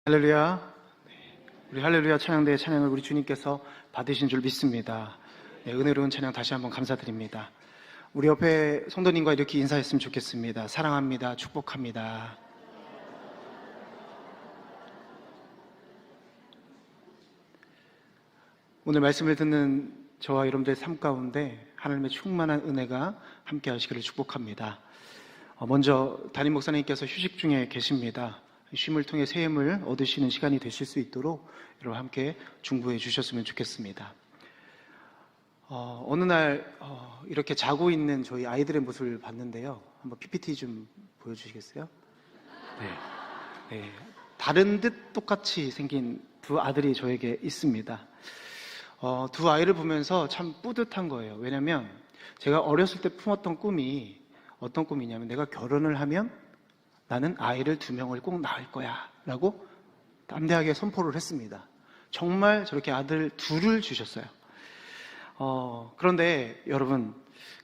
할렐루야. 우리 할렐루야 찬양대의 찬양을 우리 주님께서 받으신 줄 믿습니다. 은혜로운 찬양 다시 한번 감사드립니다. 우리 옆에 성도님과 이렇게 인사했으면 좋겠습니다. 사랑합니다. 축복합니다. 오늘 말씀을 듣는 저와 여러분들의 삶 가운데 하나님의 충만한 은혜가 함께 하시기를 축복합니다. 먼저 담임 목사님께서 휴식 중에 계십니다. 쉼을 통해 새 힘을 얻으시는 시간이 되실 수 있도록 여러분 함께 중보해 주셨으면 좋겠습니다. 어느 날 이렇게 자고 있는 저희 아이들의 모습을 봤는데요. 한번 PPT 좀 보여주시겠어요? 네. 다른 듯 똑같이 생긴 두 아들이 저에게 있습니다. 두 아이를 보면서 참 뿌듯한 거예요. 왜냐면 제가 어렸을 때 품었던 꿈이 어떤 꿈이냐면 내가 결혼을 하면 나는 아이를 2명을 꼭 낳을 거야 라고 담대하게 선포를 했습니다. 정말 저렇게 아들 2를 주셨어요. 그런데 여러분,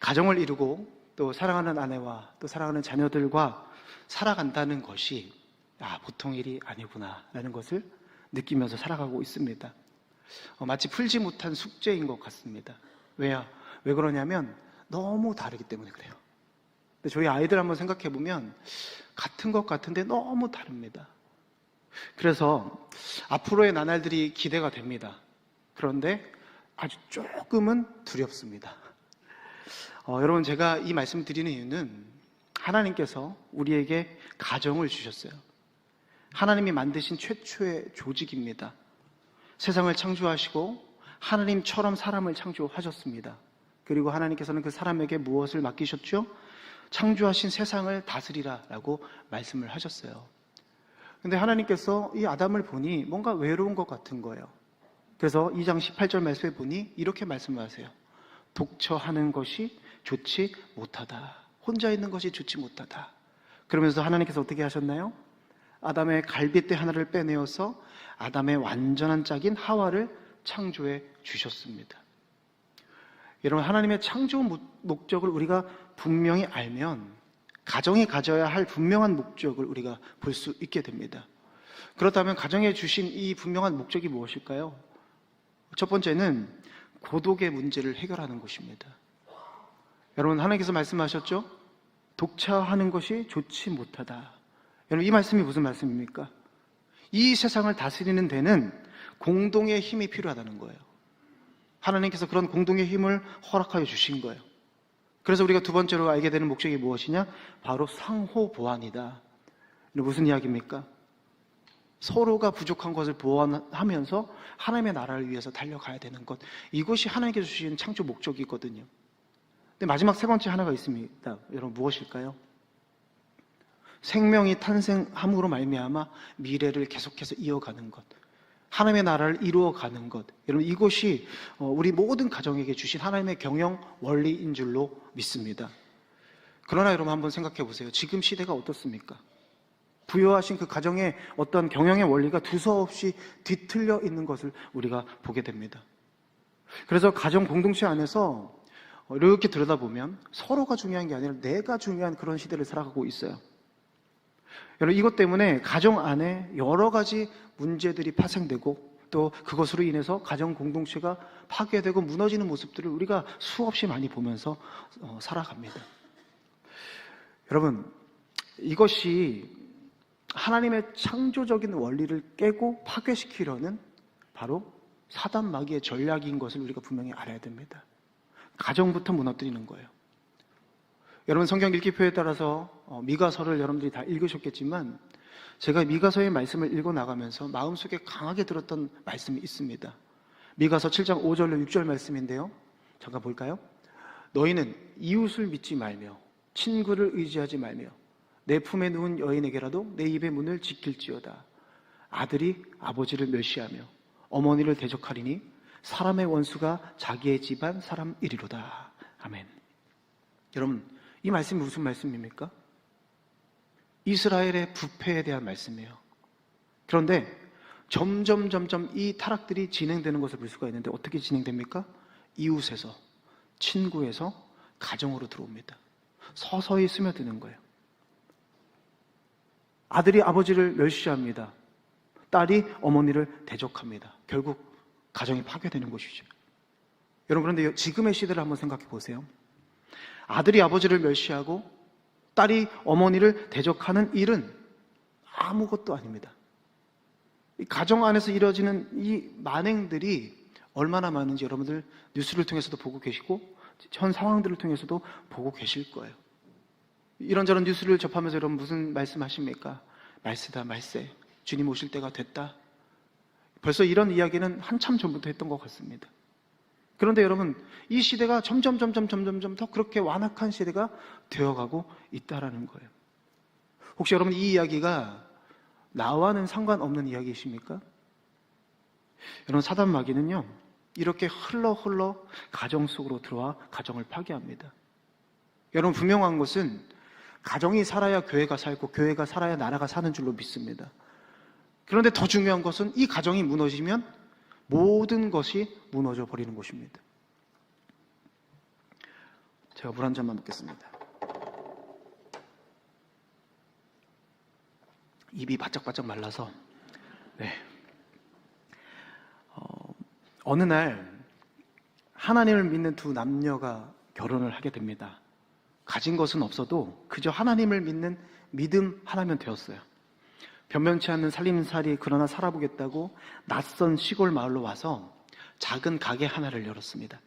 가정을 이루고 또 사랑하는 아내와 또 사랑하는 자녀들과 살아간다는 것이 보통 일이 아니구나 라는 것을 느끼면서 살아가고 있습니다. 마치 풀지 못한 숙제인 것 같습니다. 왜 그러냐면 너무 다르기 때문에 그래요. 근데 저희 아이들 한번 생각해 보면 같은 것 같은데 너무 다릅니다. 그래서 앞으로의 나날들이 기대가 됩니다. 그런데 아주 조금은 두렵습니다. 여러분, 제가 이 말씀 드리는 이유는 하나님께서 우리에게 가정을 주셨어요. 하나님이 만드신 최초의 조직입니다. 세상을 창조하시고 하나님처럼 사람을 창조하셨습니다. 그리고 하나님께서는 그 사람에게 무엇을 맡기셨죠? 창조하신 세상을 다스리라 라고 말씀을 하셨어요. 근데 하나님께서 이 아담을 보니 뭔가 외로운 것 같은 거예요. 그래서 2장 18절 말씀에 보니 이렇게 말씀을 하세요. 독처하는 것이 좋지 못하다. 혼자 있는 것이 좋지 못하다. 그러면서 하나님께서 어떻게 하셨나요? 아담의 갈빗대 하나를 빼내어서 아담의 완전한 짝인 하와를 창조해 주셨습니다. 여러분, 하나님의 창조 목적을 우리가 분명히 알면 가정이 가져야 할 분명한 목적을 우리가 볼 수 있게 됩니다. 그렇다면 가정에 주신 이 분명한 목적이 무엇일까요? 첫 번째는 고독의 문제를 해결하는 것입니다. 여러분, 하나님께서 말씀하셨죠? 독차하는 것이 좋지 못하다. 여러분, 이 말씀이 무슨 말씀입니까? 이 세상을 다스리는 데는 공동의 힘이 필요하다는 거예요. 하나님께서 그런 공동의 힘을 허락하여 주신 거예요. 그래서 우리가 두 번째로 알게 되는 목적이 무엇이냐? 바로 상호 보완이다. 무슨 이야기입니까? 서로가 부족한 것을 보완하면서 하나님의 나라를 위해서 달려가야 되는 것. 이것이 하나님께서 주신 창조 목적이거든요. 근데 마지막 세 번째 하나가 있습니다. 여러분, 무엇일까요? 생명이 탄생함으로 말미암아 미래를 계속해서 이어가는 것. 하나님의 나라를 이루어가는 것. 여러분, 이것이 우리 모든 가정에게 주신 하나님의 경영 원리인 줄로 믿습니다. 그러나 여러분, 한번 생각해 보세요. 지금 시대가 어떻습니까? 부여하신 그 가정의 어떤 경영의 원리가 두서없이 뒤틀려 있는 것을 우리가 보게 됩니다. 그래서 가정 공동체 안에서 이렇게 들여다보면 서로가 중요한 게 아니라 내가 중요한 그런 시대를 살아가고 있어요. 여러분, 이것 때문에 가정 안에 여러 가지 문제들이 파생되고 또 그것으로 인해서 가정 공동체가 파괴되고 무너지는 모습들을 우리가 수없이 많이 보면서 살아갑니다. 여러분, 이것이 하나님의 창조적인 원리를 깨고 파괴시키려는 바로 사단 마귀의 전략인 것을 우리가 분명히 알아야 됩니다. 가정부터 무너뜨리는 거예요. 여러분, 성경 읽기표에 따라서 미가서를 여러분들이 다 읽으셨겠지만 제가 미가서의 말씀을 읽어나가면서 마음속에 강하게 들었던 말씀이 있습니다. 미가서 7장 5절로 6절 말씀인데요. 잠깐 볼까요? 너희는 이웃을 믿지 말며 친구를 의지하지 말며 내 품에 누운 여인에게라도 내 입의 문을 지킬지어다. 아들이 아버지를 멸시하며 어머니를 대적하리니 사람의 원수가 자기의 집안 사람이리로다. 아멘. 여러분, 이 말씀이 무슨 말씀입니까? 이스라엘의 부패에 대한 말씀이에요. 그런데 점점 이 타락들이 진행되는 것을 볼 수가 있는데 어떻게 진행됩니까? 이웃에서, 친구에서 가정으로 들어옵니다. 서서히 스며드는 거예요. 아들이 아버지를 멸시합니다. 딸이 어머니를 대적합니다. 결국 가정이 파괴되는 것이죠. 여러분, 그런데 지금의 시대를 한번 생각해 보세요. 아들이 아버지를 멸시하고 딸이 어머니를 대적하는 일은 아무것도 아닙니다. 이 가정 안에서 이루어지는 이 만행들이 얼마나 많은지 여러분들 뉴스를 통해서도 보고 계시고 현 상황들을 통해서도 보고 계실 거예요. 이런저런 뉴스를 접하면서 여러분 무슨 말씀하십니까? 말세다, 말세. 주님 오실 때가 됐다. 벌써 이런 이야기는 한참 전부터 했던 것 같습니다. 그런데 여러분, 이 시대가 점점 더 그렇게 완악한 시대가 되어가고 있다라는 거예요. 혹시 여러분 이 이야기가 나와는 상관없는 이야기이십니까? 여러분, 사단 마귀는요, 이렇게 흘러 가정 속으로 들어와 가정을 파괴합니다. 여러분, 분명한 것은 가정이 살아야 교회가 살고 교회가 살아야 나라가 사는 줄로 믿습니다. 그런데 더 중요한 것은 이 가정이 무너지면 모든 것이 무너져 버리는 것입니다. 제가 물 한 잔만 먹겠습니다. 입이 바짝바짝 말라서. 네. 어느 날 하나님을 믿는 두 남녀가 결혼을 하게 됩니다. 가진 것은 없어도 그저 하나님을 믿는 믿음 하나면 되었어요. 변변치 않는 살림살이 그러나 살아보겠다고 낯선 시골 마을로 와서 작은 가게 하나를 열었습니다.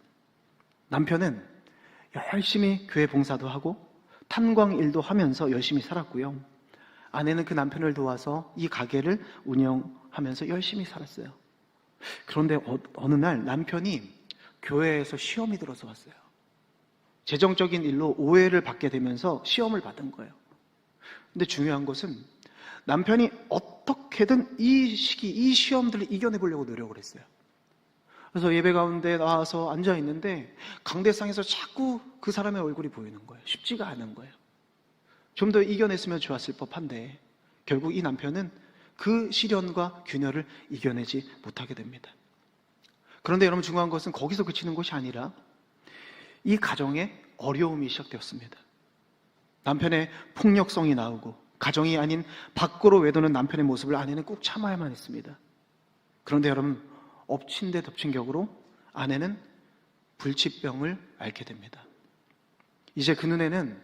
남편은 열심히 교회 봉사도 하고 탄광 일도 하면서 열심히 살았고요. 아내는 그 남편을 도와서 이 가게를 운영하면서 열심히 살았어요. 그런데 어느 날 남편이 교회에서 시험이 들어서 왔어요. 재정적인 일로 오해를 받게 되면서 시험을 받은 거예요. 근데 중요한 것은 남편이 어떻게든 이 시기, 이 시험들을 이겨내보려고 노력을 했어요. 그래서 예배 가운데 나와서 앉아있는데 강대상에서 자꾸 그 사람의 얼굴이 보이는 거예요. 쉽지가 않은 거예요. 좀 더 이겨냈으면 좋았을 법한데 결국 이 남편은 그 시련과 균열을 이겨내지 못하게 됩니다. 그런데 여러분, 중요한 것은 거기서 그치는 것이 아니라 이 가정에 어려움이 시작되었습니다. 남편의 폭력성이 나오고 가정이 아닌 밖으로 외도는 남편의 모습을 아내는 꼭 참아야만 했습니다. 그런데 여러분, 엎친 데 덮친 격으로 아내는 불치병을 앓게 됩니다. 이제 그 눈에는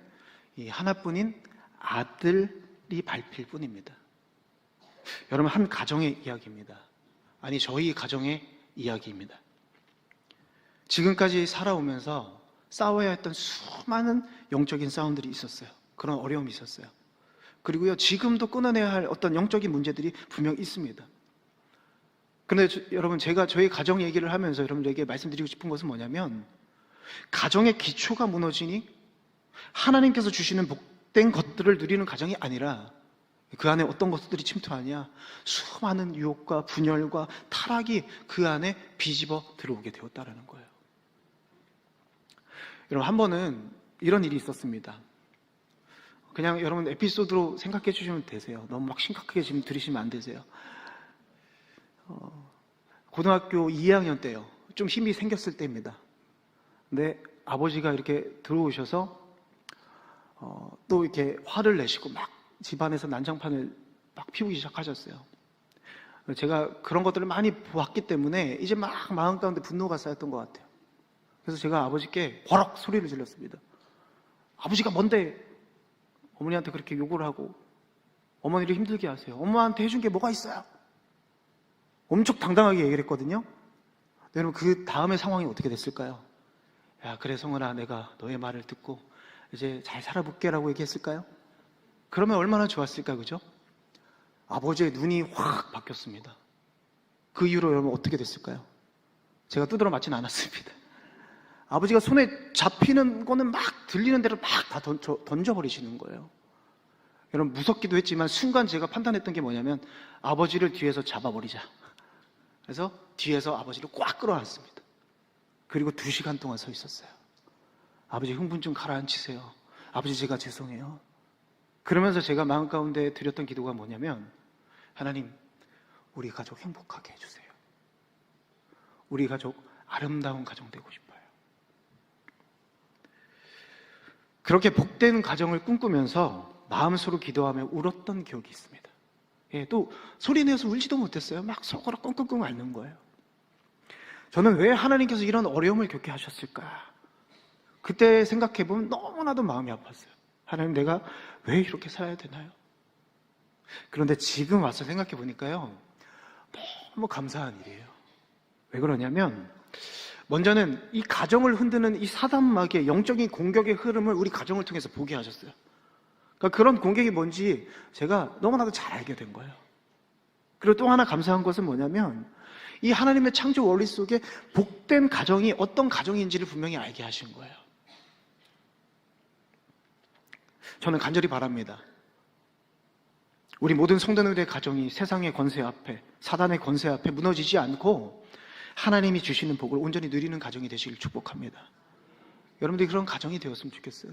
이 하나뿐인 아들이 밟힐 뿐입니다. 여러분, 한 가정의 이야기입니다. 아니, 저희 가정의 이야기입니다. 지금까지 살아오면서 싸워야 했던 수많은 영적인 싸움들이 있었어요. 그런 어려움이 있었어요. 그리고요, 지금도 끊어내야 할 어떤 영적인 문제들이 분명 있습니다. 그런데 여러분, 제가 저희 가정 얘기를 하면서 여러분들에게 말씀드리고 싶은 것은 뭐냐면, 가정의 기초가 무너지니 하나님께서 주시는 복된 것들을 누리는 가정이 아니라 그 안에 어떤 것들이 침투하냐, 수많은 유혹과 분열과 타락이 그 안에 비집어 들어오게 되었다라는 거예요. 여러분, 한 번은 이런 일이 있었습니다. 그냥 여러분 에피소드로 생각해 주시면 되세요. 너무 막 심각하게 지금 들으시면 안 되세요. 고등학교 2학년 때요. 좀 힘이 생겼을 때입니다. 근데 아버지가 이렇게 들어오셔서 또 이렇게 화를 내시고 막 집안에서 난장판을 막 피우기 시작하셨어요. 제가 그런 것들을 많이 보았기 때문에 이제 막 마음 가운데 분노가 쌓였던 것 같아요. 그래서 제가 아버지께 버럭 소리를 질렀습니다. 아버지가 뭔데 어머니한테 그렇게 욕을 하고 어머니를 힘들게 하세요. 엄마한테 해준 게 뭐가 있어요? 엄청 당당하게 얘기를 했거든요. 여러분, 그 다음의 상황이 어떻게 됐을까요? 야, 그래 성은아, 내가 너의 말을 듣고 이제 잘 살아볼게라고 얘기했을까요? 그러면 얼마나 좋았을까, 그죠? 아버지의 눈이 확 바뀌었습니다. 그 이후로 여러분 어떻게 됐을까요? 제가 두드러 맞지는 않았습니다. 아버지가 손에 잡히는 거는 막 들리는 대로 막 다 던져버리시는 거예요. 여러분, 무섭기도 했지만 순간 제가 판단했던 게 뭐냐면 아버지를 뒤에서 잡아버리자. 그래서 뒤에서 아버지를 꽉 끌어안습니다. 그리고 2시간 동안 서 있었어요. 아버지, 흥분 좀 가라앉히세요. 아버지, 제가 죄송해요. 그러면서 제가 마음 가운데 드렸던 기도가 뭐냐면, 하나님, 우리 가족 행복하게 해주세요. 우리 가족 아름다운 가정 되고 싶어요. 그렇게 복된 가정을 꿈꾸면서 마음으로 기도하며 울었던 기억이 있습니다. 또 소리 내서 울지도 못했어요. 막 속으로 끙끙끙 앓는 거예요. 저는 왜 하나님께서 이런 어려움을 겪게 하셨을까? 그때 생각해보면 너무나도 마음이 아팠어요. 하나님, 내가 왜 이렇게 살아야 되나요? 그런데 지금 와서 생각해보니까요, 너무 감사한 일이에요. 왜 그러냐면, 먼저는 이 가정을 흔드는 이 사단마귀의 영적인 공격의 흐름을 우리 가정을 통해서 보게 하셨어요. 그러니까 그런 공격이 뭔지 제가 너무나도 잘 알게 된 거예요. 그리고 또 하나 감사한 것은 뭐냐면, 이 하나님의 창조 원리 속에 복된 가정이 어떤 가정인지를 분명히 알게 하신 거예요. 저는 간절히 바랍니다. 우리 모든 성도들의 가정이 세상의 권세 앞에, 사단의 권세 앞에 무너지지 않고 하나님이 주시는 복을 온전히 누리는 가정이 되시길 축복합니다. 여러분들이 그런 가정이 되었으면 좋겠어요.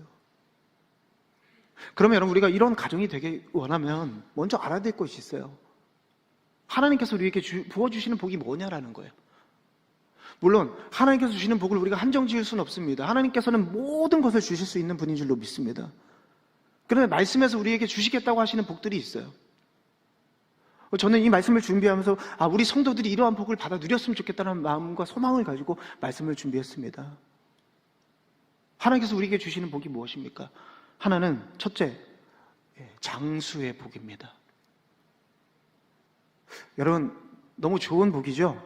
그러면 여러분, 우리가 이런 가정이 되게 원하면 먼저 알아야 될 것이 있어요. 하나님께서 우리에게 부어주시는 복이 뭐냐라는 거예요. 물론 하나님께서 주시는 복을 우리가 한정 지을 수는 없습니다. 하나님께서는 모든 것을 주실 수 있는 분인 줄로 믿습니다. 그런데 말씀에서 우리에게 주시겠다고 하시는 복들이 있어요. 저는 이 말씀을 준비하면서 우리 성도들이 이러한 복을 받아 누렸으면 좋겠다는 마음과 소망을 가지고 말씀을 준비했습니다. 하나님께서 우리에게 주시는 복이 무엇입니까? 하나는 첫째, 장수의 복입니다. 여러분, 너무 좋은 복이죠?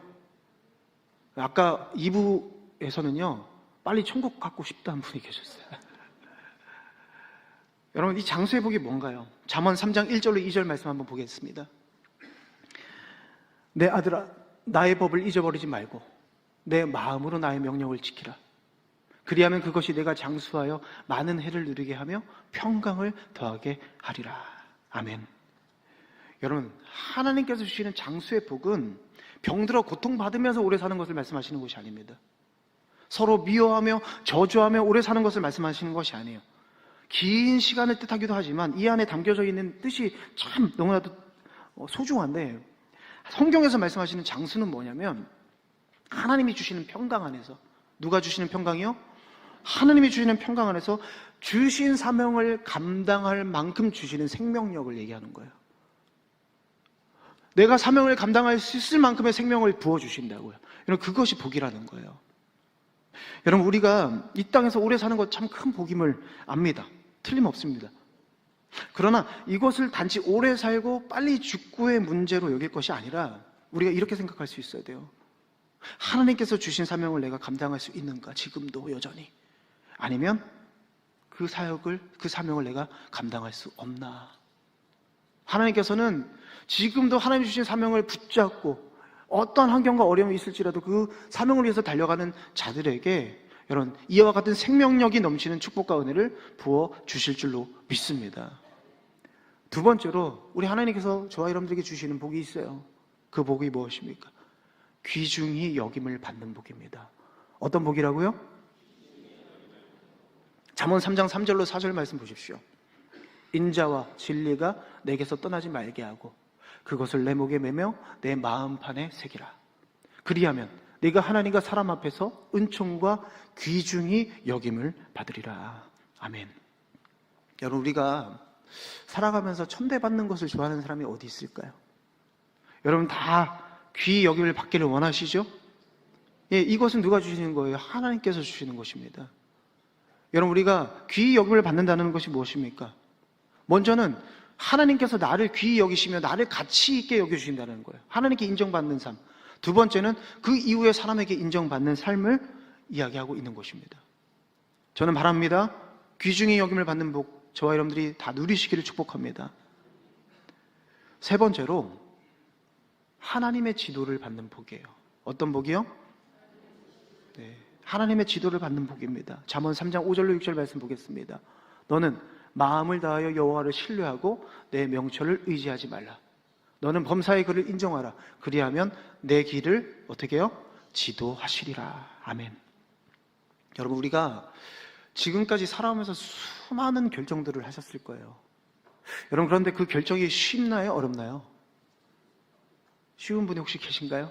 아까 2부에서는요, 빨리 천국 갖고 싶다는 분이 계셨어요. 여러분, 이 장수의 복이 뭔가요? 잠언 3장 1절로 2절 말씀 한번 보겠습니다. 내 아들아, 나의 법을 잊어버리지 말고 내 마음으로 나의 명령을 지키라. 그리하면 그것이 내가 장수하여 많은 해를 누리게 하며 평강을 더하게 하리라. 아멘. 여러분, 하나님께서 주시는 장수의 복은 병들어 고통받으면서 오래 사는 것을 말씀하시는 것이 아닙니다. 서로 미워하며 저주하며 오래 사는 것을 말씀하시는 것이 아니에요. 긴 시간을 뜻하기도 하지만 이 안에 담겨져 있는 뜻이 참 너무나도 소중한데, 성경에서 말씀하시는 장수는 뭐냐면 하나님이 주시는 평강 안에서, 누가 주시는 평강이요? 하나님이 주시는 평강 안에서 주신 사명을 감당할 만큼 주시는 생명력을 얘기하는 거예요. 내가 사명을 감당할 수 있을 만큼의 생명을 부어주신다고요. 여러분, 그것이 복이라는 거예요. 여러분, 우리가 이 땅에서 오래 사는 것 참 큰 복임을 압니다. 틀림없습니다. 그러나 이것을 단지 오래 살고 빨리 죽고의 문제로 여길 것이 아니라 우리가 이렇게 생각할 수 있어야 돼요. 하나님께서 주신 사명을 내가 감당할 수 있는가? 지금도 여전히. 아니면 그 사명을 내가 감당할 수 없나? 하나님께서는 지금도 하나님 주신 사명을 붙잡고 어떤 환경과 어려움이 있을지라도 그 사명을 위해서 달려가는 자들에게 여러분, 이와 같은 생명력이 넘치는 축복과 은혜를 부어 주실 줄로 믿습니다. 두 번째로 우리 하나님께서 저와 여러분들에게 주시는 복이 있어요. 그 복이 무엇입니까? 귀중히 여김을 받는 복입니다. 어떤 복이라고요? 잠언 3장 3절로 4절 말씀 보십시오. 인자와 진리가 내게서 떠나지 말게 하고 그것을 내 목에 매며 내 마음판에 새기라. 그리하면 네가 하나님과 사람 앞에서 은총과 귀중히 여김을 받으리라. 아멘. 여러분, 우리가 살아가면서 천대받는 것을 좋아하는 사람이 어디 있을까요? 여러분, 다 귀 여김을 받기를 원하시죠? 이것은 누가 주시는 거예요? 하나님께서 주시는 것입니다. 여러분, 우리가 귀 여김을 받는다는 것이 무엇입니까? 먼저는 하나님께서 나를 귀히 여기시며 나를 가치 있게 여겨주신다는 거예요. 하나님께 인정받는 삶. 두 번째는 그 이후에 사람에게 인정받는 삶을 이야기하고 있는 것입니다. 저는 바랍니다. 귀중히 여김을 받는 복, 저와 여러분들이 다 누리시기를 축복합니다. 세 번째로 하나님의 지도를 받는 복이에요. 어떤 복이요? 하나님의 지도를 받는 복입니다. 잠언 3장 5절로 6절 말씀 보겠습니다. 너는 마음을 다하여 여호와를 신뢰하고 내 명철을 의지하지 말라. 너는 범사의 그를 인정하라. 그리하면 내 길을 어떻게 해요? 지도하시리라. 아멘. 여러분, 우리가 지금까지 살아오면서 수많은 결정들을 하셨을 거예요. 여러분, 그런데 그 결정이 쉽나요? 어렵나요? 쉬운 분이 혹시 계신가요?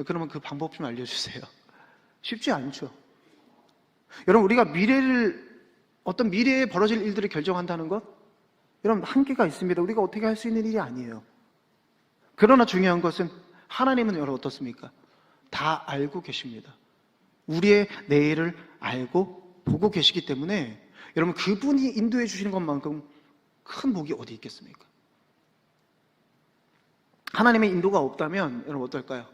그러면 그 방법 좀 알려주세요. 쉽지 않죠. 여러분, 우리가 어떤 미래에 벌어질 일들을 결정한다는 것, 여러분, 한계가 있습니다. 우리가 어떻게 할 수 있는 일이 아니에요. 그러나 중요한 것은 하나님은 여러분 어떻습니까? 다 알고 계십니다. 우리의 내일을 알고 보고 계시기 때문에 여러분 그분이 인도해 주시는 것만큼 큰 복이 어디 있겠습니까? 하나님의 인도가 없다면 여러분 어떨까요?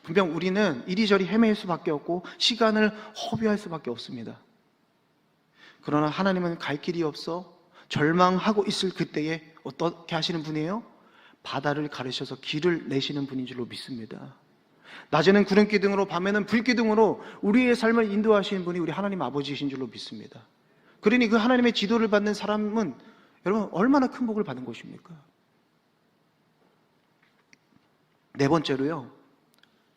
분명 우리는 이리저리 헤맬 수밖에 없고 시간을 허비할 수밖에 없습니다. 그러나 하나님은 갈 길이 없어 절망하고 있을 그때에 어떻게 하시는 분이에요? 바다를 가르셔서 길을 내시는 분인 줄로 믿습니다. 낮에는 구름기둥으로 밤에는 불기둥으로 우리의 삶을 인도하시는 분이 우리 하나님 아버지이신 줄로 믿습니다. 그러니 그 하나님의 지도를 받는 사람은 여러분 얼마나 큰 복을 받는 것입니까? 네 번째로요,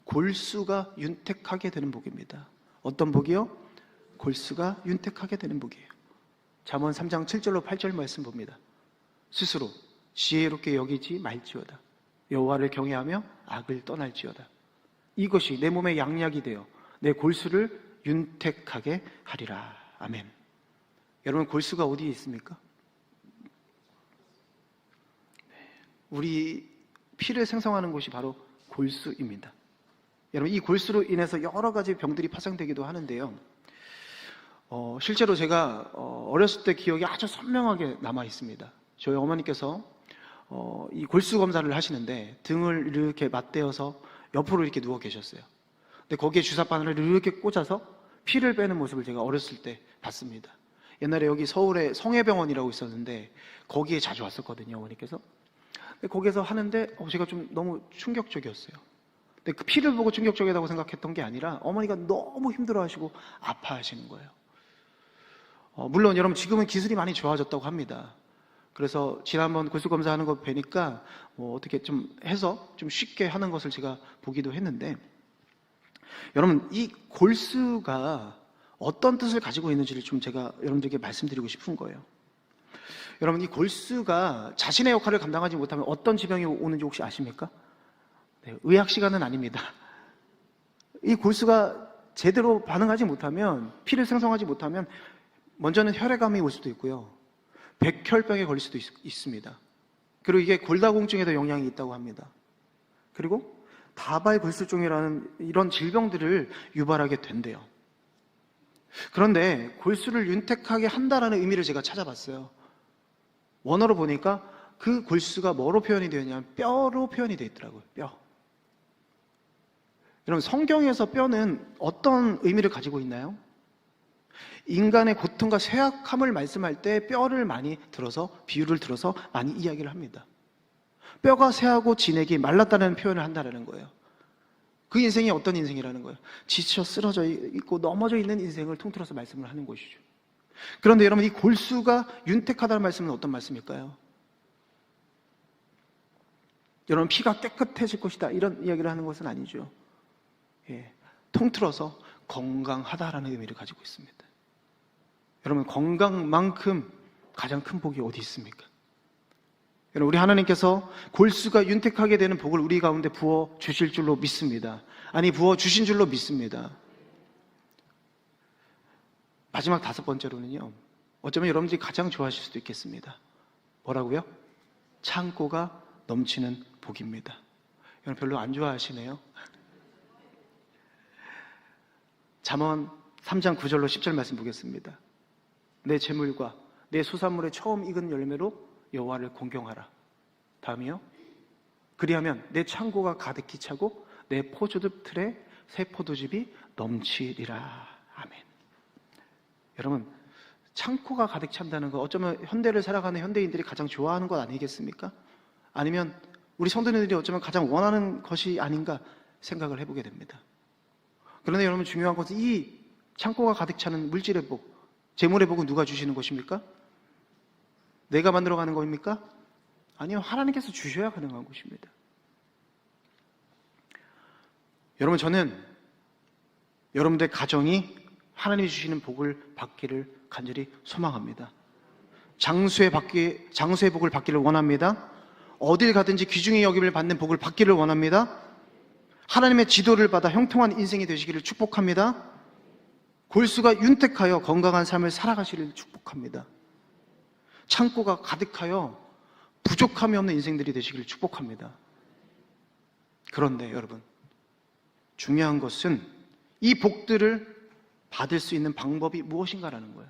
골수가 윤택하게 되는 복입니다. 어떤 복이요? 골수가 윤택하게 되는 복이에요. 잠언 3장 7절로 8절 말씀 봅니다. 스스로 지혜롭게 여기지 말지어다. 여호와를 경외하며 악을 떠날지어다. 이것이 내 몸의 양약이 되어 내 골수를 윤택하게 하리라. 아멘. 여러분 골수가 어디에 있습니까? 우리 피를 생성하는 곳이 바로 골수입니다. 여러분 이 골수로 인해서 여러 가지 병들이 파생되기도 하는데요. 실제로 제가 어렸을 때 기억이 아주 선명하게 남아 있습니다. 저희 어머니께서 이 골수 검사를 하시는데 등을 이렇게 맞대어서 옆으로 이렇게 누워 계셨어요. 근데 거기에 주사바늘을 이렇게 꽂아서 피를 빼는 모습을 제가 어렸을 때 봤습니다. 옛날에 여기 서울에 성혜병원이라고 있었는데 거기에 자주 왔었거든요, 어머니께서. 근데 거기서 하는데 제가 좀 너무 충격적이었어요. 근데 그 피를 보고 충격적이라고 생각했던 게 아니라 어머니가 너무 힘들어하시고 아파하시는 거예요. 물론 여러분 지금은 기술이 많이 좋아졌다고 합니다. 그래서 지난번 골수 검사하는 거 뵈니까 어떻게 좀 해서 좀 쉽게 하는 것을 제가 보기도 했는데, 여러분 이 골수가 어떤 뜻을 가지고 있는지를 좀 제가 여러분들에게 말씀드리고 싶은 거예요. 여러분 이 골수가 자신의 역할을 감당하지 못하면 어떤 지병이 오는지 혹시 아십니까? 네, 의학 시간은 아닙니다. 이 골수가 제대로 반응하지 못하면, 피를 생성하지 못하면 먼저는 혈액암이 올 수도 있고요, 백혈병에 걸릴 수도 있습니다. 그리고 이게 골다공증에도 영향이 있다고 합니다. 그리고 다발골수증이라는 이런 질병들을 유발하게 된대요. 그런데 골수를 윤택하게 한다라는 의미를 제가 찾아봤어요. 원어로 보니까 그 골수가 뭐로 표현이 되었냐면 뼈로 표현이 되어 있더라고요. 뼈. 여러분 성경에서 뼈는 어떤 의미를 가지고 있나요? 인간의 고통과 쇠약함을 말씀할 때 뼈를 많이 들어서, 비유를 들어서 많이 이야기를 합니다. 뼈가 쇠하고 진액이 말랐다는 표현을 한다는 거예요. 그 인생이 어떤 인생이라는 거예요? 지쳐 쓰러져 있고 넘어져 있는 인생을 통틀어서 말씀을 하는 것이죠. 그런데 여러분 이 골수가 윤택하다는 말씀은 어떤 말씀일까요? 여러분 피가 깨끗해질 것이다 이런 이야기를 하는 것은 아니죠. 통틀어서 건강하다라는 의미를 가지고 있습니다. 여러분 건강만큼 가장 큰 복이 어디 있습니까? 여러분 우리 하나님께서 골수가 윤택하게 되는 복을 우리 가운데 부어 주실 줄로 믿습니다. 아니 부어 주신 줄로 믿습니다. 마지막 다섯 번째로는요, 어쩌면 여러분들이 가장 좋아하실 수도 있겠습니다. 뭐라고요? 창고가 넘치는 복입니다. 여러분 별로 안 좋아하시네요. 잠언 3장 9절로 10절 말씀 보겠습니다. 내 재물과 내 소산물의 처음 익은 열매로 여호와를 공경하라. 다음이요. 그리하면 내 창고가 가득히 차고 내 포도즙 틀에 새 포도즙이 넘치리라. 아멘. 여러분 창고가 가득 찬다는 거 어쩌면 현대를 살아가는 현대인들이 가장 좋아하는 것 아니겠습니까? 아니면 우리 성도님들이 어쩌면 가장 원하는 것이 아닌가 생각을 해보게 됩니다. 그런데 여러분 중요한 것은 이 창고가 가득 차는 물질의 복, 재물의 복은 누가 주시는 것입니까? 내가 만들어가는 겁니까? 아니요, 하나님께서 주셔야 가능한 것입니다. 여러분 저는 여러분들 가정이 하나님이 주시는 복을 받기를 간절히 소망합니다. 장수의 복을 받기를 원합니다. 어딜 가든지 귀중히 여김을 받는 복을 받기를 원합니다. 하나님의 지도를 받아 형통한 인생이 되시기를 축복합니다. 골수가 윤택하여 건강한 삶을 살아가시기를 축복합니다. 창고가 가득하여 부족함이 없는 인생들이 되시기를 축복합니다. 그런데 여러분, 중요한 것은 이 복들을 받을 수 있는 방법이 무엇인가라는 거예요.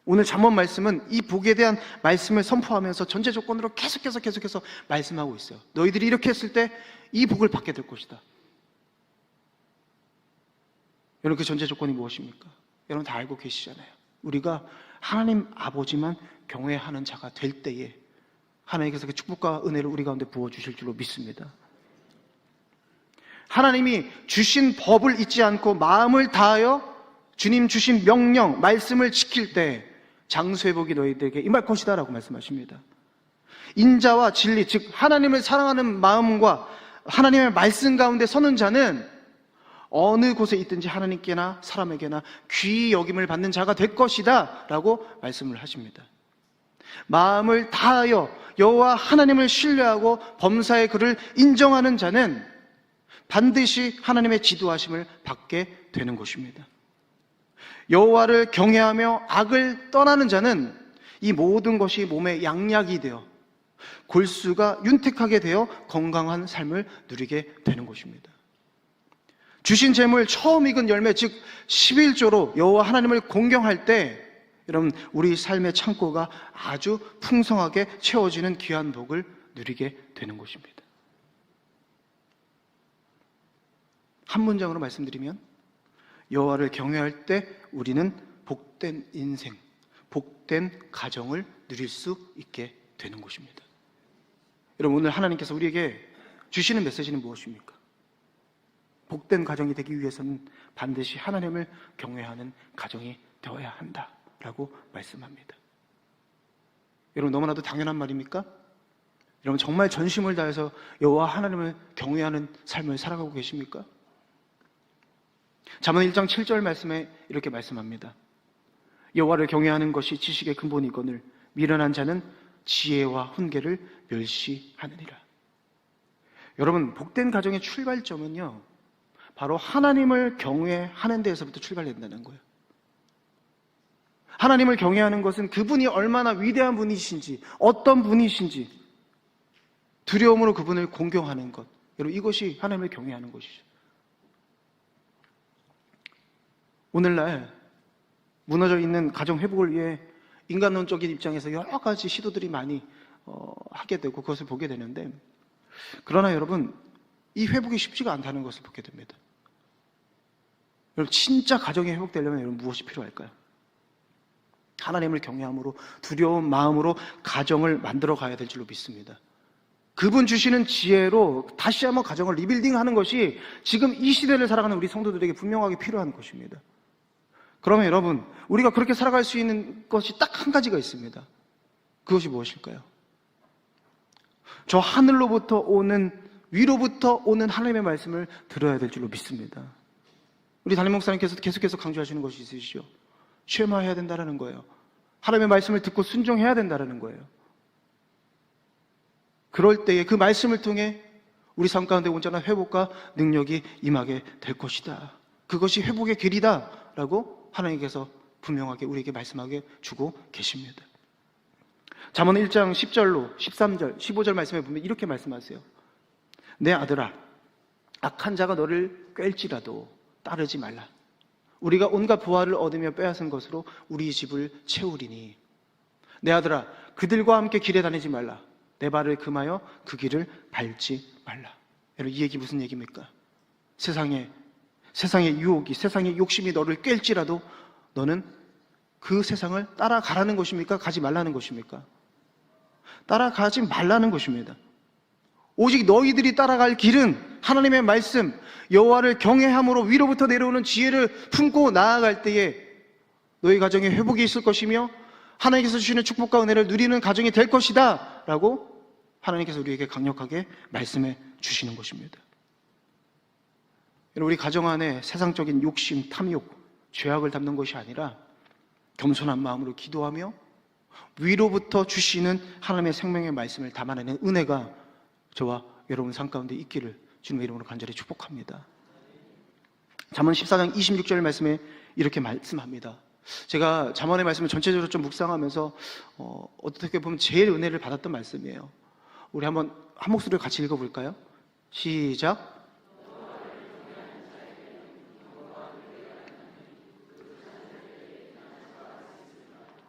오늘 잠언 말씀은 이 복에 대한 말씀을 선포하면서 전제 조건으로 계속해서 말씀하고 있어요. 너희들이 이렇게 했을 때 이 복을 받게 될 것이다. 여러분, 그 전제 조건이 무엇입니까? 여러분 다 알고 계시잖아요. 우리가 하나님 아버지만 경외하는 자가 될 때에 하나님께서 그 축복과 은혜를 우리 가운데 부어주실 줄로 믿습니다. 하나님이 주신 법을 잊지 않고 마음을 다하여 주님 주신 명령, 말씀을 지킬 때 장수의 복이 너희들에게 임할 것이다 라고 말씀하십니다. 인자와 진리, 즉 하나님을 사랑하는 마음과 하나님의 말씀 가운데 서는 자는 어느 곳에 있든지 하나님께나 사람에게나 귀히 여김을 받는 자가 될 것이다 라고 말씀을 하십니다. 마음을 다하여 여호와 하나님을 신뢰하고 범사의 그를 인정하는 자는 반드시 하나님의 지도하심을 받게 되는 것입니다. 여호와를 경외하며 악을 떠나는 자는 이 모든 것이 몸에 양약이 되어 골수가 윤택하게 되어 건강한 삶을 누리게 되는 것입니다. 주신 재물 처음 익은 열매, 즉 11조로 여호와 하나님을 공경할 때 여러분, 우리 삶의 창고가 아주 풍성하게 채워지는 귀한 복을 누리게 되는 것입니다. 한 문장으로 말씀드리면 여호와를 경외할 때 우리는 복된 인생, 복된 가정을 누릴 수 있게 되는 것입니다. 여러분, 오늘 하나님께서 우리에게 주시는 메시지는 무엇입니까? 복된 가정이 되기 위해서는 반드시 하나님을 경외하는 가정이 되어야 한다라고 말씀합니다. 여러분, 너무나도 당연한 말입니까? 여러분, 정말 전심을 다해서 여호와 하나님을 경외하는 삶을 살아가고 계십니까? 잠언 1장 7절 말씀에 이렇게 말씀합니다. 여호와를 경외하는 것이 지식의 근본이거늘 미련한 자는 지혜와 훈계를 멸시하느니라. 여러분, 복된 가정의 출발점은요, 바로 하나님을 경외하는 데에서부터 출발된다는 거예요. 하나님을 경외하는 것은 그분이 얼마나 위대한 분이신지, 어떤 분이신지 두려움으로 그분을 공경하는 것, 여러분, 이것이 하나님을 경외하는 것이죠. 오늘날 무너져 있는 가정 회복을 위해 인간론적인 입장에서 여러 가지 시도들이 많이 하게 되고 그것을 보게 되는데, 그러나 여러분, 이 회복이 쉽지가 않다는 것을 보게 됩니다. 여러분, 진짜 가정이 회복되려면 여러분 무엇이 필요할까요? 하나님을 경외함으로 두려운 마음으로 가정을 만들어 가야 될 줄로 믿습니다. 그분 주시는 지혜로 다시 한번 가정을 리빌딩하는 것이 지금 이 시대를 살아가는 우리 성도들에게 분명하게 필요한 것입니다. 그러면 여러분, 우리가 그렇게 살아갈 수 있는 것이 딱 한 가지가 있습니다. 그것이 무엇일까요? 저 하늘로부터 오는, 위로부터 오는 하나님의 말씀을 들어야 될 줄로 믿습니다. 우리 담임 목사님께서 계속해서 강조하시는 것이 있으시죠. 쉐마해야 된다는 거예요. 하나님의 말씀을 듣고 순종해야 된다는 거예요. 그럴 때에 그 말씀을 통해 우리 삶 가운데 온전한 회복과 능력이 임하게 될 것이다. 그것이 회복의 길이다 라고 하나님께서 분명하게 우리에게 말씀하게 주고 계십니다. 잠언 1장 10절로 13절, 15절 말씀에 보면 이렇게 말씀하세요. 내 아들아, 악한 자가 너를 꿰일지라도 따르지 말라. 우리가 온갖 보화를 얻으며 빼앗은 것으로 우리 집을 채우리니. 내 아들아, 그들과 함께 길에 다니지 말라. 내 발을 금하여 그 길을 밟지 말라. 여러분, 이 얘기 무슨 얘기입니까? 세상의 유혹이, 세상의 욕심이 너를 꿰일지라도 너는 그 세상을 따라가라는 것입니까? 가지 말라는 것입니까? 따라가지 말라는 것입니다. 오직 너희들이 따라갈 길은 하나님의 말씀, 여호와를 경외함으로 위로부터 내려오는 지혜를 품고 나아갈 때에 너희 가정에 회복이 있을 것이며 하나님께서 주시는 축복과 은혜를 누리는 가정이 될 것이다 라고 하나님께서 우리에게 강력하게 말씀해 주시는 것입니다. 우리 가정 안에 세상적인 욕심, 탐욕, 죄악을 담는 것이 아니라 겸손한 마음으로 기도하며 위로부터 주시는 하나님의 생명의 말씀을 담아내는 은혜가 저와 여러분 삶 가운데 있기를 주님의 이름으로 간절히 축복합니다. 잠언 14장 26절 말씀에 이렇게 말씀합니다. 제가 잠언의 말씀을 전체적으로 좀 묵상하면서 어떻게 보면 제일 은혜를 받았던 말씀이에요. 우리 한번 한 목소리로 같이 읽어볼까요? 시작.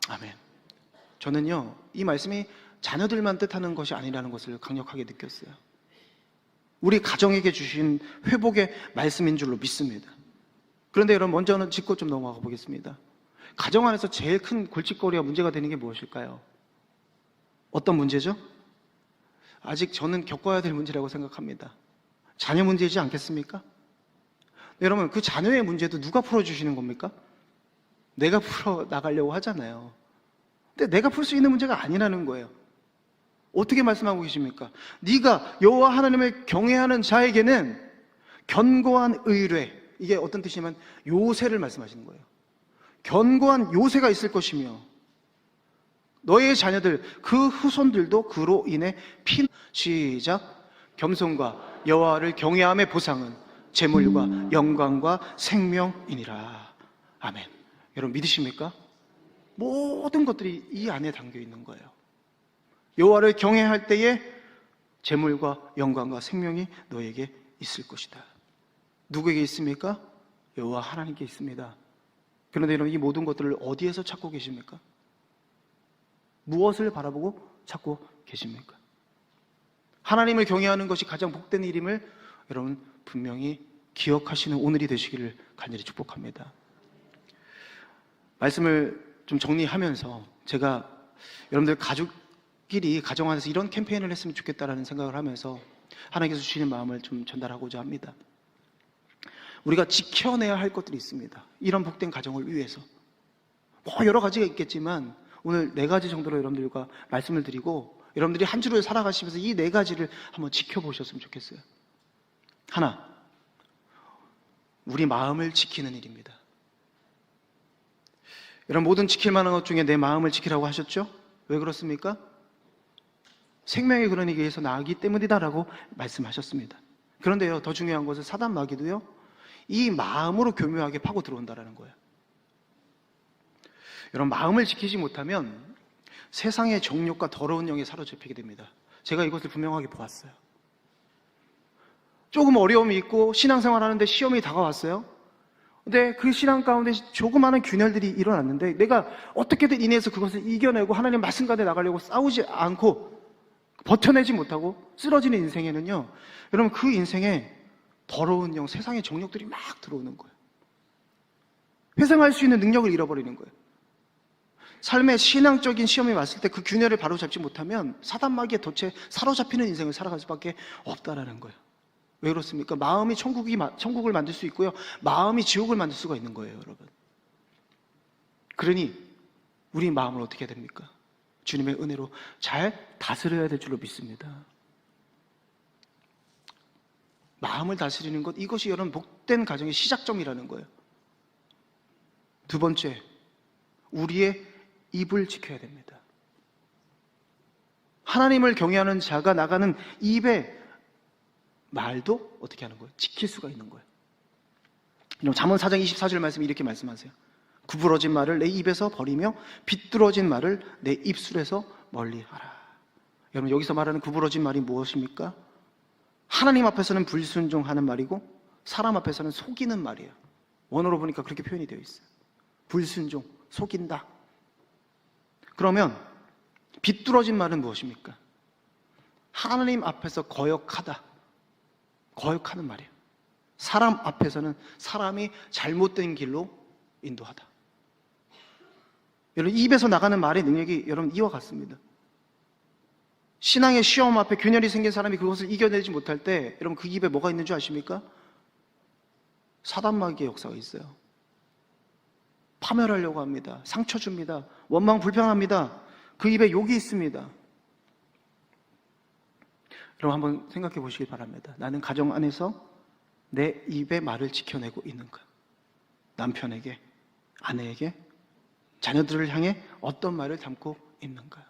아멘. 저는요, 이 말씀이 자녀들만 뜻하는 것이 아니라는 것을 강력하게 느꼈어요. 우리 가정에게 주신 회복의 말씀인 줄로 믿습니다. 그런데 여러분, 먼저는 짚고 좀 넘어가 보겠습니다. 가정 안에서 제일 큰 골칫거리와 문제가 되는 게 무엇일까요? 어떤 문제죠? 아직 저는 겪어야 될 문제라고 생각합니다. 자녀 문제이지 않겠습니까? 여러분, 그 자녀의 문제도 누가 풀어주시는 겁니까? 내가 풀어나가려고 하잖아요. 근데 내가 풀 수 있는 문제가 아니라는 거예요. 어떻게 말씀하고 계십니까? 네가 여호와 하나님을 경외하는 자에게는 견고한 의뢰, 이게 어떤 뜻이냐면 요새를 말씀하시는 거예요. 견고한 요새가 있을 것이며 너의 자녀들, 그 후손들도 그로 인해 시작. 겸손과 여호와를 경외함의 보상은 재물과 영광과 생명이니라. 아멘. 여러분 믿으십니까? 모든 것들이 이 안에 담겨 있는 거예요. 여호와를 경외할 때에 재물과 영광과 생명이 너에게 있을 것이다. 누구에게 있습니까? 여호와 하나님께 있습니다. 그런데 여러분, 이 모든 것들을 어디에서 찾고 계십니까? 무엇을 바라보고 찾고 계십니까? 하나님을 경외하는 것이 가장 복된 일임을 여러분 분명히 기억하시는 오늘이 되시기를 간절히 축복합니다. 말씀을 좀 정리하면서 제가 여러분들 가족끼리 가정 안에서 이런 캠페인을 했으면 좋겠다라는 생각을 하면서 하나님께서 주시는 마음을 좀 전달하고자 합니다. 우리가 지켜내야 할 것들이 있습니다. 이런 복된 가정을 위해서. 여러 가지가 있겠지만 오늘 4가지 정도로 여러분들과 말씀을 드리고 여러분들이 한 주를 살아가시면서 이 4가지를 한번 지켜보셨으면 좋겠어요. 하나, 우리 마음을 지키는 일입니다. 여러분, 모든 지킬 만한 것 중에 내 마음을 지키라고 하셨죠? 왜 그렇습니까? 생명이 그러기 위해서 나아가기 때문이다라고 말씀하셨습니다. 그런데요, 더 중요한 것은 사단 마귀도요, 이 마음으로 교묘하게 파고 들어온다는 거예요. 여러분, 마음을 지키지 못하면 세상의 정욕과 더러운 영에 사로잡히게 됩니다. 제가 이것을 분명하게 보았어요. 조금 어려움이 있고 신앙생활 하는데 시험이 다가왔어요. 근데 그 신앙 가운데 조그마한 균열들이 일어났는데 내가 어떻게든 인해서 그것을 이겨내고 하나님 말씀 가운데 나가려고 싸우지 않고 버텨내지 못하고 쓰러지는 인생에는요, 여러분, 그 인생에 더러운 영, 세상의 정욕들이 막 들어오는 거예요. 회생할 수 있는 능력을 잃어버리는 거예요. 삶의 신앙적인 시험이 왔을 때 그 균열을 바로잡지 못하면 사단 마귀의 덫에 사로잡히는 인생을 살아갈 수밖에 없다라는 거예요. 왜 그렇습니까? 마음이 천국을 만들 수 있고요, 마음이 지옥을 만들 수가 있는 거예요, 여러분. 그러니 우리 마음을 어떻게 해야 됩니까? 주님의 은혜로 잘 다스려야 될 줄로 믿습니다. 마음을 다스리는 것, 이것이 여러분 복된 가정의 시작점이라는 거예요. 두 번째, 우리의 입을 지켜야 됩니다. 하나님을 경외하는 자가 나가는 입의 말도 어떻게 하는 거예요? 지킬 수가 있는 거예요. 잠언 4장 24절 말씀이 이렇게 말씀하세요. 구부러진 말을 내 입에서 버리며 비뚤어진 말을 내 입술에서 멀리하라. 여러분, 여기서 말하는 구부러진 말이 무엇입니까? 하나님 앞에서는 불순종하는 말이고 사람 앞에서는 속이는 말이에요. 원어로 보니까 그렇게 표현이 되어 있어요. 불순종, 속인다. 그러면 비뚤어진 말은 무엇입니까? 하나님 앞에서 거역하다. 거역하는 말이에요. 사람 앞에서는 사람이 잘못된 길로 인도하다. 여러분, 입에서 나가는 말의 능력이 여러분 이와 같습니다. 신앙의 시험 앞에 균열이 생긴 사람이 그것을 이겨내지 못할 때 여러분 그 입에 뭐가 있는 줄 아십니까? 사단 마귀의 역사가 있어요. 파멸하려고 합니다. 상처 줍니다. 원망 불평합니다. 그 입에 욕이 있습니다. 여러분 한번 생각해 보시기 바랍니다. 나는 가정 안에서 내 입의 말을 지켜내고 있는가? 남편에게, 아내에게, 자녀들을 향해 어떤 말을 담고 있는가?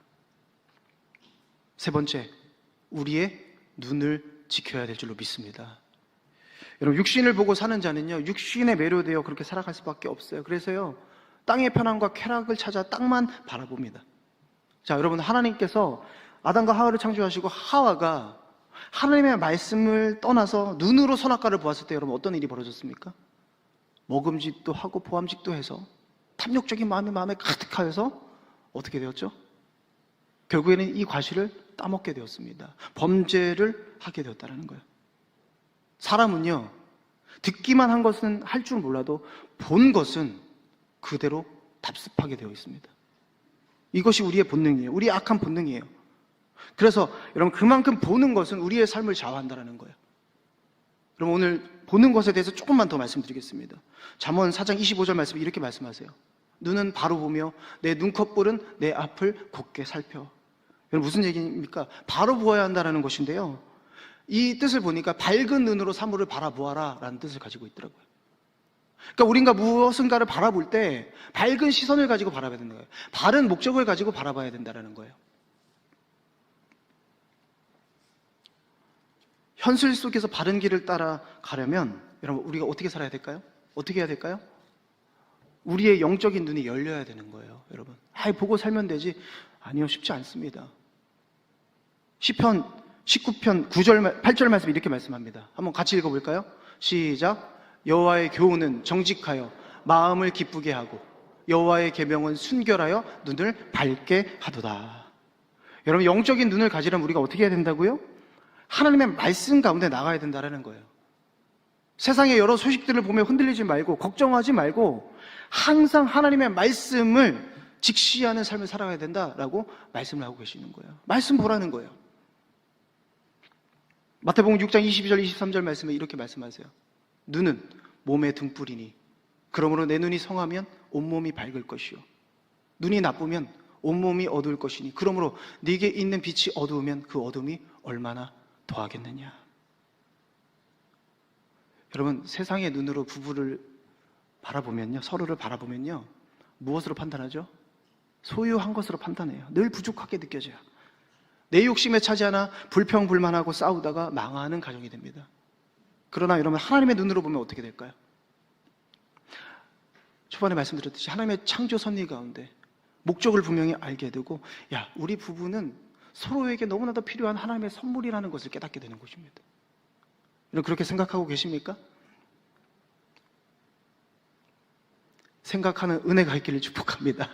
세 번째, 우리의 눈을 지켜야 될 줄로 믿습니다. 여러분, 육신을 보고 사는 자는요, 육신에 매료되어 그렇게 살아갈 수밖에 없어요. 그래서요, 땅의 편안과 쾌락을 찾아 땅만 바라봅니다. 자, 여러분, 하나님께서 아담과 하와를 창조하시고 하와가 하나님의 말씀을 떠나서 눈으로 선악과를 보았을 때 여러분 어떤 일이 벌어졌습니까? 먹음직도 하고 보암직도 해서 탐욕적인 마음이 마음에 가득하여서 어떻게 되었죠? 결국에는 이 과실을 따먹게 되었습니다. 범죄를 하게 되었다는 거예요. 사람은요, 듣기만 한 것은 할 줄 몰라도 본 것은 그대로 답습하게 되어 있습니다. 이것이 우리의 본능이에요. 우리의 악한 본능이에요. 그래서 여러분 그만큼 보는 것은 우리의 삶을 좌우한다는 거예요. 그럼 오늘 보는 것에 대해서 조금만 더 말씀드리겠습니다. 잠언 4장 25절 말씀에 이렇게 말씀하세요. 눈은 바로 보며 내 눈꺼풀은 내 앞을 곧게 살펴. 여러분 무슨 얘기입니까? 바로 보아야 한다는 것인데요. 이 뜻을 보니까 밝은 눈으로 사물을 바라보아라 라는 뜻을 가지고 있더라고요. 그러니까 우리가 무엇인가를 바라볼 때 밝은 시선을 가지고 바라봐야 된다는 거예요. 바른 목적을 가지고 바라봐야 된다는 거예요. 현실 속에서 바른 길을 따라가려면 여러분 우리가 어떻게 살아야 될까요? 어떻게 해야 될까요? 우리의 영적인 눈이 열려야 되는 거예요. 여러분 보고 살면 되지. 아니요, 쉽지 않습니다. 시편 19편 9절 8절 말씀 이렇게 말씀합니다. 한번 같이 읽어볼까요? 시작. 여호와의 교훈은 정직하여 마음을 기쁘게 하고 여호와의 계명은 순결하여 눈을 밝게 하도다. 여러분 영적인 눈을 가지려면 우리가 어떻게 해야 된다고요? 하나님의 말씀 가운데 나가야 된다는 거예요. 세상의 여러 소식들을 보며 흔들리지 말고 걱정하지 말고 항상 하나님의 말씀을 직시하는 삶을 살아가야 된다라고 말씀을 하고 계시는 거예요. 말씀 보라는 거예요. 마태복음 6장 22절 23절 말씀에 이렇게 말씀하세요. 눈은 몸의 등불이니 그러므로 내 눈이 성하면 온몸이 밝을 것이요 눈이 나쁘면 온몸이 어두울 것이니 그러므로 네게 있는 빛이 어두우면 그 어둠이 얼마나 더하겠느냐. 여러분 세상의 눈으로 부부를 바라보면요, 서로를 바라보면요 무엇으로 판단하죠? 소유한 것으로 판단해요. 늘 부족하게 느껴져요. 내 욕심에 차지하나 불평불만하고 싸우다가 망하는 가정이 됩니다. 그러나 여러분 하나님의 눈으로 보면 어떻게 될까요? 초반에 말씀드렸듯이 하나님의 창조 섭리 가운데 목적을 분명히 알게 되고 우리 부부는 서로에게 너무나도 필요한 하나님의 선물이라는 것을 깨닫게 되는 것입니다. 여러분 그렇게 생각하고 계십니까? 생각하는 은혜가 있기를 축복합니다.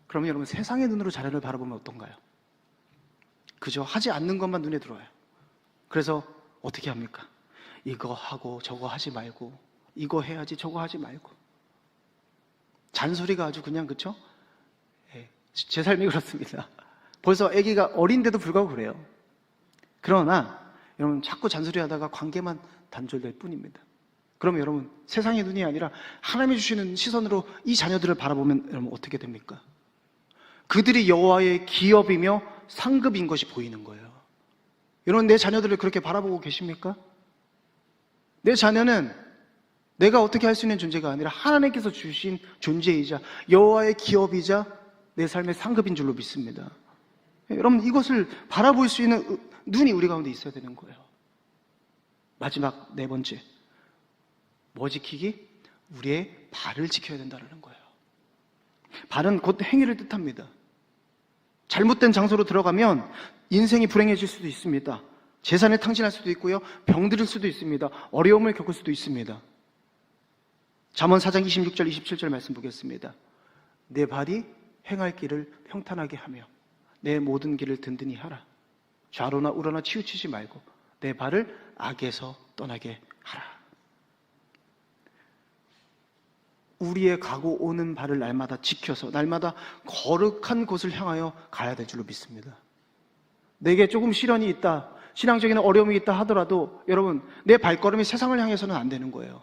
그러면 여러분 세상의 눈으로 자녀를 바라보면 어떤가요? 그저 하지 않는 것만 눈에 들어와요. 그래서 어떻게 합니까? 이거 하고 저거 하지 말고 이거 해야지 저거 하지 말고 잔소리가 아주 그냥 그쵸? 제 삶이 그렇습니다. 벌써 아기가 어린데도 불구하고 그래요. 그러나 여러분 자꾸 잔소리하다가 관계만 단절될 뿐입니다. 그러면 여러분 세상의 눈이 아니라 하나님이 주시는 시선으로 이 자녀들을 바라보면 여러분 어떻게 됩니까? 그들이 여호와의 기업이며 상급인 것이 보이는 거예요. 여러분 내 자녀들을 그렇게 바라보고 계십니까? 내 자녀는 내가 어떻게 할 수 있는 존재가 아니라 하나님께서 주신 존재이자 여호와의 기업이자 내 삶의 상급인 줄로 믿습니다. 여러분 이것을 바라볼 수 있는 눈이 우리 가운데 있어야 되는 거예요. 마지막 네 번째, 뭐 지키기? 우리의 발을 지켜야 된다는 거예요. 발은 곧 행위를 뜻합니다. 잘못된 장소로 들어가면 인생이 불행해질 수도 있습니다. 재산을 탕진할 수도 있고요, 병들을 수도 있습니다. 어려움을 겪을 수도 있습니다. 잠언 4장 26절 27절 말씀 보겠습니다. 내 발이 행할 길을 평탄하게 하며 내 모든 길을 든든히 하라. 좌로나 우로나 치우치지 말고 내 발을 악에서 떠나게 하라. 우리의 가고 오는 발을 날마다 지켜서 날마다 거룩한 곳을 향하여 가야 될 줄로 믿습니다. 내게 조금 시련이 있다, 신앙적인 어려움이 있다 하더라도 여러분 내 발걸음이 세상을 향해서는 안 되는 거예요.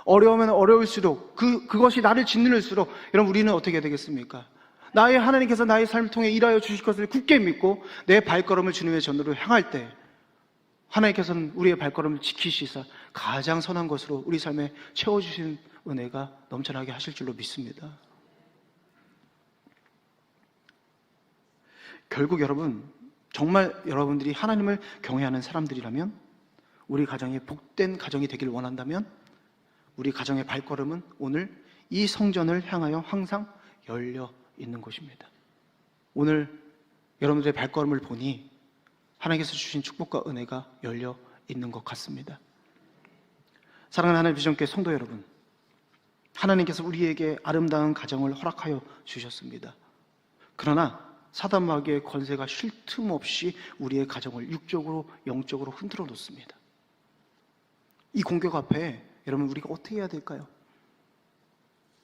어려우면 어려울수록 그것이 나를 짓누를수록 여러분 우리는 어떻게 해야 되겠습니까? 나의 하나님께서 나의 삶을 통해 일하여 주실 것을 굳게 믿고 내 발걸음을 주님의 전으로 향할 때 하나님께서는 우리의 발걸음을 지키시사 가장 선한 것으로 우리 삶에 채워주신 은혜가 넘쳐나게 하실 줄로 믿습니다. 결국 여러분 정말 여러분들이 하나님을 경외하는 사람들이라면 우리 가정이 복된 가정이 되길 원한다면 우리 가정의 발걸음은 오늘 이 성전을 향하여 항상 열려 있는 것입니다. 오늘 여러분들의 발걸음을 보니 하나님께서 주신 축복과 은혜가 열려 있는 것 같습니다. 사랑하는 하나님 비전교회 성도 여러분, 하나님께서 우리에게 아름다운 가정을 허락하여 주셨습니다. 그러나 사단 마귀의 권세가 쉴 틈 없이 우리의 가정을 육적으로 영적으로 흔들어 놓습니다. 이 공격 앞에 여러분 우리가 어떻게 해야 될까요?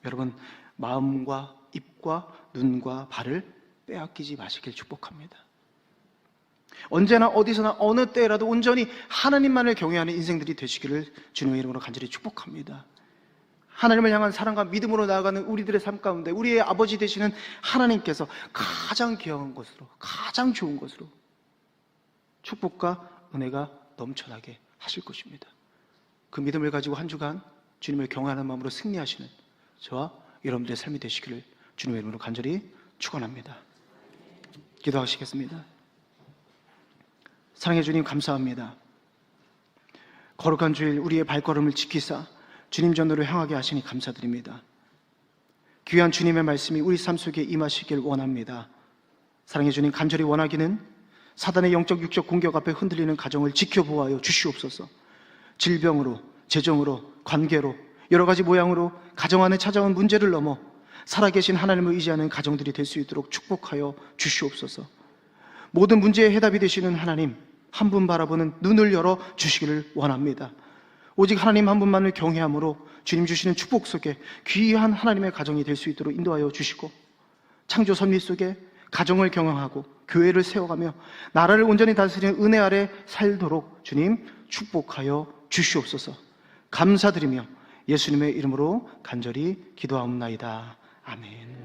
여러분 마음과 입과 눈과 발을 빼앗기지 마시길 축복합니다. 언제나 어디서나 어느 때라도 온전히 하나님만을 경외하는 인생들이 되시기를 주님의 이름으로 간절히 축복합니다. 하나님을 향한 사랑과 믿음으로 나아가는 우리들의 삶 가운데 우리의 아버지 되시는 하나님께서 가장 귀한 것으로, 가장 좋은 것으로 축복과 은혜가 넘쳐나게 하실 것입니다. 그 믿음을 가지고 한 주간 주님을 경외하는 마음으로 승리하시는 저와 여러분들의 삶이 되시기를 주님의 이름으로 간절히 축원합니다. 기도하시겠습니다. 사랑해 주님 감사합니다. 거룩한 주일 우리의 발걸음을 지키사 주님 전으로 향하게 하시니 감사드립니다. 귀한 주님의 말씀이 우리 삶 속에 임하시길 원합니다. 사랑해 주님 간절히 원하기는 사단의 영적 육적 공격 앞에 흔들리는 가정을 지켜보아요 주시옵소서. 질병으로, 재정으로, 관계로, 여러 가지 모양으로 가정 안에 찾아온 문제를 넘어 살아계신 하나님을 의지하는 가정들이 될 수 있도록 축복하여 주시옵소서. 모든 문제의 해답이 되시는 하나님 한 분 바라보는 눈을 열어 주시기를 원합니다. 오직 하나님 한 분만을 경외함으로 주님 주시는 축복 속에 귀한 하나님의 가정이 될 수 있도록 인도하여 주시고 창조 섭리 속에 가정을 경영하고 교회를 세워가며 나라를 온전히 다스리는 은혜 아래 살도록 주님 축복하여 주시옵소서. 감사드리며 예수님의 이름으로 간절히 기도하옵나이다. 아멘.